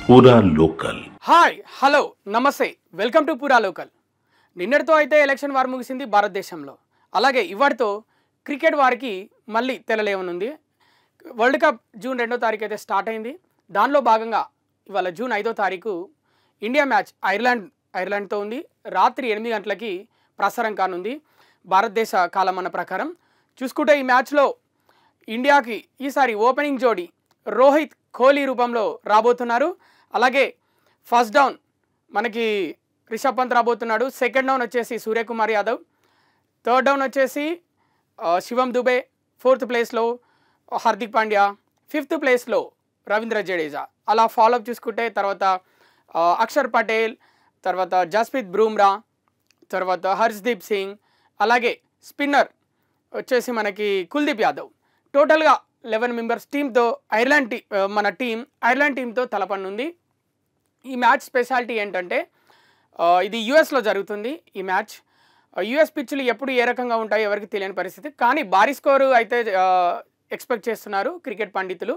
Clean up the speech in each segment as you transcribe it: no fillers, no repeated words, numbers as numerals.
పూరా local. Hi hello నమస్తే, welcome to పూరా లోకల్. నిన్నటితో అయితే ఎలక్షన్ వార్ ముగిసింది భారతదేశంలో. అలాగే ఇవాటితో క్రికెట్ వారికి మళ్ళీ తెలలేవనుంది. వరల్డ్ కప్ జూన్ 2వ తారీఖు అయితే స్టార్ట్ అయింది. దానిలో భాగంగా ఇవాళ జూన్ 5వ తారీఖు ఇండియా మ్యాచ్ ఐర్లాండ్తో ఉంది. రాత్రి 8 గంటలకి ప్రసారం కానుంది భారతదేశ కాలమాన ప్రకారం. చూసుకుంటే ఈ మ్యాచ్లో ఇండియాకి ఈసారి ఓపెనింగ్ జోడీ రోహిత్ కోహ్లీ రూపంలో రాబోతున్నారు. అలాగే ఫస్ట్ డౌన్ మనకి రిషబ్ పంత్ రాబోతున్నాడు. సెకండ్ డౌన్ వచ్చేసి సూర్యకుమార్ యాదవ్. థర్డ్ డౌన్ వచ్చేసి శివం దుబే. ఫోర్త్ ప్లేస్లో హార్దిక్ పాండ్యా. ఫిఫ్త్ ప్లేస్లో రవీంద్ర జడేజా. అలా ఫాలోఅప్ చూసుకుంటే తర్వాత అక్షర్ పటేల్, తర్వాత జస్ప్రీత్ బుమ్రా, తర్వాత హర్ష్దీప్ సింగ్, అలాగే స్పిన్నర్ వచ్చేసి మనకి కుల్దీప్ యాదవ్. టోటల్గా 11 మెంబర్స్ టీంతో మన ఐర్లాండ్ టీంతో తలపనుంది. ఈ మ్యాచ్ స్పెషాలిటీ ఏంటంటే ఇది యుఎస్లో జరుగుతుంది. ఈ మ్యాచ్ యుఎస్ పిచ్లు ఎప్పుడు ఏ రకంగా ఉంటాయో ఎవరికి తెలియని పరిస్థితి. కానీ భారీ స్కోరు అయితే ఎక్స్పెక్ట్ చేస్తున్నారు క్రికెట్ పండితులు.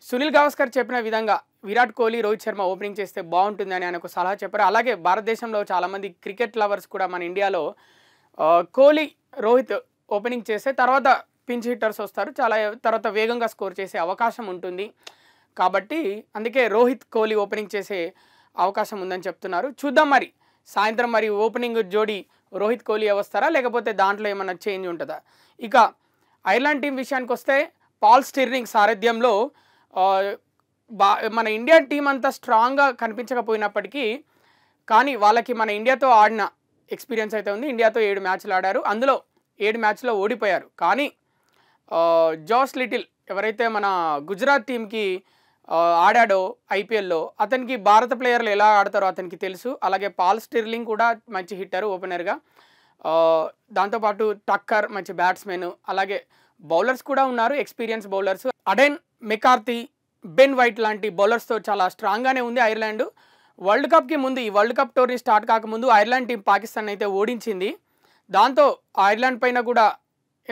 సునీల్ గవాస్కర్ చెప్పిన విధంగా విరాట్ కోహ్లీ, రోహిత్ శర్మ ఓపెనింగ్ చేస్తే బాగుంటుందని ఆయన ఒక సలహా చెప్పారు. అలాగే భారతదేశంలో చాలామంది క్రికెట్ లవర్స్ కూడా మన ఇండియాలో కోహ్లీ, రోహిత్ ఓపెనింగ్ చేస్తే తర్వాత పించ్ హిట్టర్స్ వస్తారు, తర్వాత వేగంగా స్కోర్ చేసే అవకాశం ఉంటుంది. కాబట్టి అందుకే రోహిత్, కోహ్లీ ఓపెనింగ్ చేసే అవకాశం ఉందని చెప్తున్నారు. చూద్దాం మరి సాయంత్రం మరి ఓపెనింగ్ జోడీ రోహిత్, కోహ్లీ వస్తారా లేకపోతే దాంట్లో ఏమన్నా చేంజ్ ఉంటుందా. ఇక ఐర్లాండ్ టీం విషయానికి వస్తే పాల్ స్టిర్లింగ్ సారథ్యంలో మన ఇండియన్ టీం అంతా స్ట్రాంగ్గా కనిపించకపోయినప్పటికీ కానీ వాళ్ళకి మన ఇండియాతో ఆడిన ఎక్స్పీరియన్స్ అయితే ఉంది. ఇండియాతో 7 మ్యాచ్లు ఆడారు, అందులో 7 మ్యాచ్లో ఓడిపోయారు. కానీ జోస్ లిటిల్ ఎవరైతే మన గుజరాత్ టీంకి ఆడాడో ఐపీఎల్లో, అతనికి భారత ప్లేయర్లు ఎలా ఆడతారో అతనికి తెలుసు. అలాగే పాల్ స్టిర్లింగ్ కూడా మంచి హిట్టర్ ఓపెనర్గా. దాంతోపాటు టక్కర్ మంచి బ్యాట్స్మెన్. అలాగే బౌలర్స్ కూడా ఉన్నారు, experience bowlers. Aiden McCarthy, Ben white లాంటి బౌలర్స్తో చాలా స్ట్రాంగ్గానే ఉంది ఐర్లాండ్. వరల్డ్ కప్కి ముందు, ఈ వరల్డ్ కప్ టోర్నీ స్టార్ట్ కాకముందు ఐర్లాండ్ టీం పాకిస్తాన్ అయితే ఓడించింది. దాంతో ఐర్లాండ్ పైన కూడా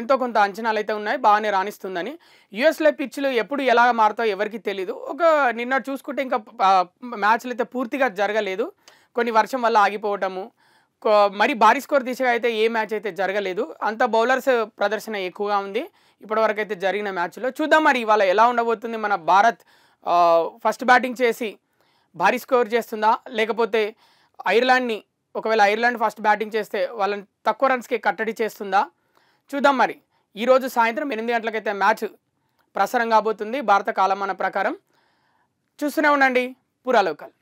ఎంతో కొంత అంచనాలు అయితే ఉన్నాయి, బాగానే రాణిస్తుందని. యుఎస్లో పిచ్లు ఎప్పుడు ఎలా మారుతాయో ఎవరికి తెలీదు. నిన్న చూసుకుంటే ఇంకా మ్యాచ్లు అయితే పూర్తిగా జరగలేదు. కొన్ని వర్షం వల్ల ఆగిపోవటము, మరి భారీ స్కోర్ దిశగా అయితే ఏ మ్యాచ్ అయితే జరగలేదు. అంత బౌలర్స్ ప్రదర్శన ఎక్కువగా ఉంది ఇప్పటివరకు అయితే జరిగిన మ్యాచ్లో. చూద్దాం మరి ఇవాళ ఎలా ఉండబోతుంది. మన భారత్ ఫస్ట్ బ్యాటింగ్ చేసి భారీ స్కోర్ చేస్తుందా లేకపోతే ఐర్లాండ్ని, ఒకవేళ ఐర్లాండ్ ఫస్ట్ బ్యాటింగ్ చేస్తే వాళ్ళని తక్కువ రన్స్కి కట్టడి చేస్తుందా చూద్దాం. మరి ఈరోజు సాయంత్రం 8 గంటలకైతే మ్యాచ్ ప్రసారం కాబోతుంది భారత కాలమాన ప్రకారం. చూస్తూనే ఉండండి పూరా లోకల్.